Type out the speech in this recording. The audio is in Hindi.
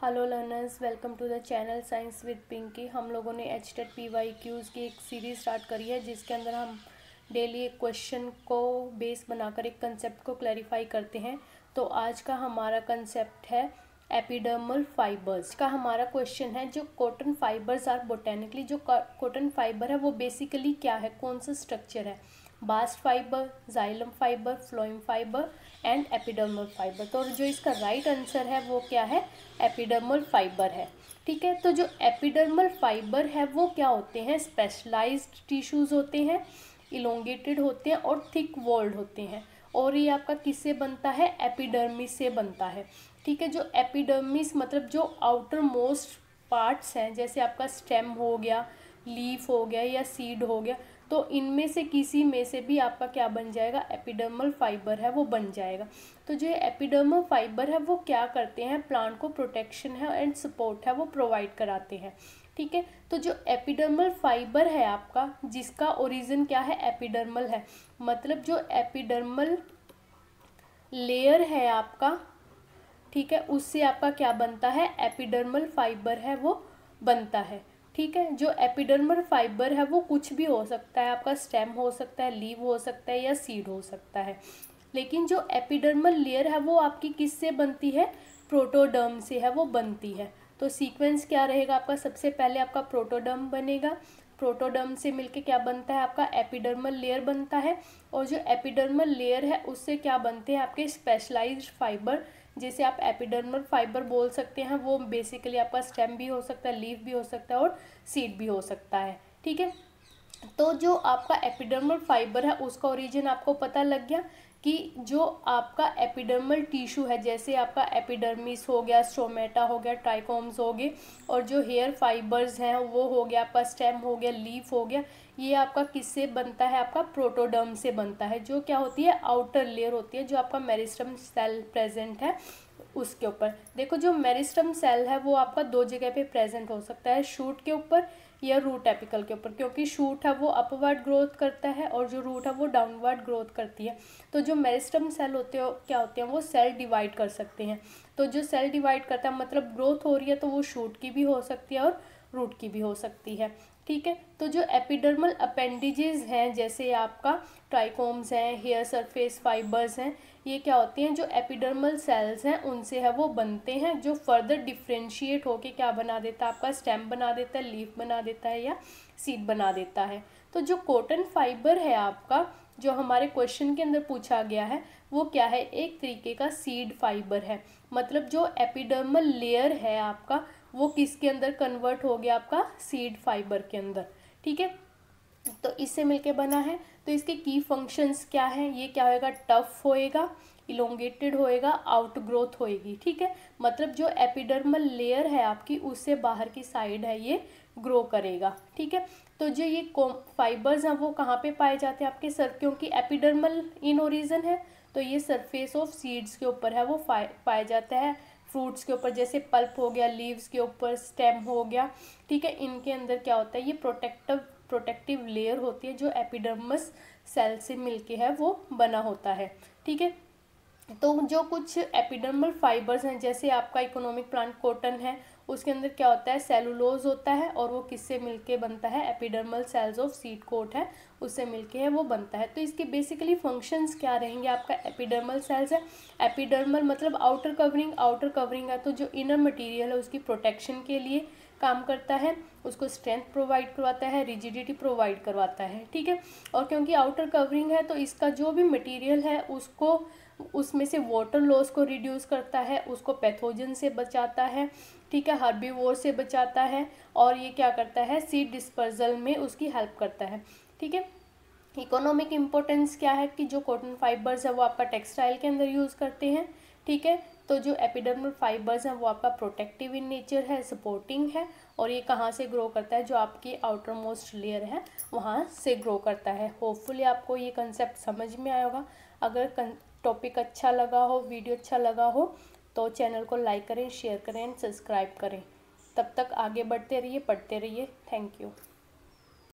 Hello learners, welcome to the channel science with Pinky. हम लोगों ने एचटेट PYQs की एक सीरीज़ स्टार्ट करी है जिसके अंदर हम डेली एक क्वेश्चन को बेस बनाकर एक कंसेप्ट को क्लैरिफाई करते हैं। तो आज का हमारा कंसेप्ट है एपिडर्मल फाइबर्स का। हमारा क्वेश्चन है जो कॉटन फाइबर्स आर बोटेनिकली, जो कॉटन फाइबर है वो बेसिकली क्या है, कौन सा स्ट्रक्चर है। Bast fibre, xylem fibre, phloem fibre and epidermal fibre. तो जो इसका राइट आंसर है वो क्या है, एपिडर्मल फाइबर है। ठीक है, तो जो एपिडर्मल फाइबर है वो क्या होते हैं, स्पेशलाइज्ड टिश्यूज होते हैं, इलोंगेटेड होते हैं और थिक वॉल्ड होते हैं। और ये आपका किससे बनता है, एपिडर्मिस से बनता है। ठीक है, जो एपिडर्मिस मतलब जो आउटर मोस्ट पार्ट्स हैं, जैसे आपका स्टेम हो गया, लीफ हो गया या सीड हो गया, तो इनमें से किसी में से भी आपका क्या बन जाएगा, एपिडर्मल फाइबर है वो बन जाएगा। तो जो एपिडर्मल फाइबर है वो क्या करते हैं, प्लांट को प्रोटेक्शन है एंड सपोर्ट है वो प्रोवाइड कराते हैं। ठीक है, तो जो एपिडर्मल फाइबर है आपका, जिसका ओरिजिन क्या है, एपिडर्मल है, मतलब जो एपिडर्मल लेयर है आपका, ठीक है, उससे आपका क्या बनता है, एपिडर्मल फाइबर है वो बनता है। ठीक है, जो एपिडर्मल फाइबर है वो कुछ भी हो सकता है, आपका स्टेम हो सकता है, लीव हो सकता है या सीड हो सकता है। लेकिन जो एपिडर्मल लेयर है वो आपकी किससे बनती है, प्रोटोडर्म से है वो बनती है। तो सीक्वेंस क्या रहेगा आपका, सबसे पहले आपका प्रोटोडर्म बनेगा, प्रोटोडर्म से मिलके क्या बनता है, आपका एपिडर्मल लेयर बनता है। और जो एपिडर्मल लेयर है उससे क्या बनते हैं, आपके स्पेशलाइज्ड फाइबर, जिसे आप एपिडर्मल फाइबर बोल सकते हैं। वो बेसिकली आपका स्टेम भी हो सकता है, लीफ भी हो सकता है और सीड भी हो सकता है। ठीक है, तो जो आपका एपिडर्मल फाइबर है उसका ओरिजिन आपको पता लग गया कि जो आपका एपिडर्मल टिश्यू है, जैसे आपका एपिडर्मिस हो गया, स्टोमेटा हो गया, ट्राइकोम्स हो गए, और जो हेयर फाइबर्स हैं वो हो गया, आपका स्टेम हो गया, लीफ हो गया, ये आपका किससे बनता है, आपका प्रोटोडर्म से बनता है, जो क्या होती है, आउटर लेयर होती है, जो आपका मेरिस्टम सेल प्रेजेंट है उसके ऊपर। देखो, जो मेरिस्टम सेल है वो आपका दो जगह पे प्रेजेंट हो सकता है, शूट के ऊपर या रूट एपिकल के ऊपर, क्योंकि शूट है वो अपवर्ड ग्रोथ करता है और जो रूट है वो डाउनवर्ड ग्रोथ करती है। तो जो मेरिस्टम सेल होते हो क्या होते हैं, वो सेल डिवाइड कर सकते हैं। तो जो सेल डिवाइड करता है मतलब ग्रोथ हो रही है, तो वो शूट की भी हो सकती है और रूट की भी हो सकती है। ठीक है, तो जो एपिडर्मल अपेंडिजेज हैं, जैसे आपका ट्राइकोम्स हैं, हेयर सरफेस फाइबर्स हैं, ये क्या होती हैं, जो एपिडर्मल सेल्स हैं उनसे है वो बनते हैं, जो फर्दर डिफ्रेंशिएट होके क्या बना देता है, आपका स्टेम बना देता है, लीफ बना देता है या सीड बना देता है। तो जो कॉटन फाइबर है आपका, जो हमारे क्वेश्चन के अंदर पूछा गया है, वो क्या है, एक तरीके का सीड फाइबर है। मतलब जो एपिडर्मल लेयर है आपका, वो किसके अंदर कन्वर्ट हो गया, आपका सीड फाइबर के अंदर। ठीक है, तो इससे मिलके बना है। तो इसके की फंक्शंस क्या हैं, ये क्या होएगा, टफ होएगा, इलोंगेटेड होएगा, आउट ग्रोथ होएगी। ठीक है, मतलब जो एपिडर्मल लेयर है आपकी, उससे बाहर की साइड है ये ग्रो करेगा। ठीक है, तो जो ये फाइबर्स हैं वो कहाँ पे पाए जाते हैं, आपके सर, क्योंकि एपिडर्मल इन ओरिजिन है, तो ये सरफेस ऑफ सीड्स के ऊपर है वो पाया जाता है, फ्रूट्स के ऊपर, जैसे पल्प हो गया, लीव्स के ऊपर, स्टेम हो गया। ठीक है, इनके अंदर क्या होता है, ये प्रोटेक्टिव लेयर होती है, जो एपिडर्मस सेल से मिलके है वो बना होता है। ठीक है, तो जो कुछ एपिडर्मल फाइबर्स हैं, जैसे आपका इकोनॉमिक प्लांट कॉटन है, उसके अंदर क्या होता है, सेलुलोज होता है, और वो किससे मिलके बनता है, epidermal cells of seed coat है उससे मिलके है वो बनता है। तो इसके बेसिकली फंक्शंस क्या रहेंगे, आपका एपिडर्मल सेल्स है, एपिडर्मल मतलब आउटर कवरिंग है, तो जो इनर मटेरियल है उसकी प्रोटेक्शन के लिए काम करता है, उसको स्ट्रेंथ प्रोवाइड करवाता है, रिजिडिटी प्रोवाइड करवाता है। ठीक है, और क्योंकि आउटर कवरिंग है तो इसका जो भी मटेरियल है उसको, उसमें से वाटर लॉस को रिड्यूस करता है, उसको पैथोजन से बचाता है, ठीक है, हर्बीवोर से बचाता है, और ये क्या करता है, सीड डिस्पर्जल में उसकी हेल्प करता है। ठीक है, इकोनॉमिक इम्पोर्टेंस क्या है कि जो कॉटन फाइबर्स है वो आपका टेक्सटाइल के अंदर यूज़ करते हैं। ठीक है, तो जो एपिडर्मल फाइबर्स हैं वो आपका प्रोटेक्टिव इन नेचर है, सपोर्टिंग है, और ये कहाँ से ग्रो करता है, जो आपकी आउटर मोस्ट लेयर है वहाँ से ग्रो करता है। होपफुली आपको ये कंसेप्ट समझ में आया होगा। अगर टॉपिक अच्छा लगा हो, वीडियो अच्छा लगा हो, तो चैनल को लाइक करें, शेयर करें एंड सब्सक्राइब करें। तब तक आगे बढ़ते रहिए, पढ़ते रहिए। Thank you.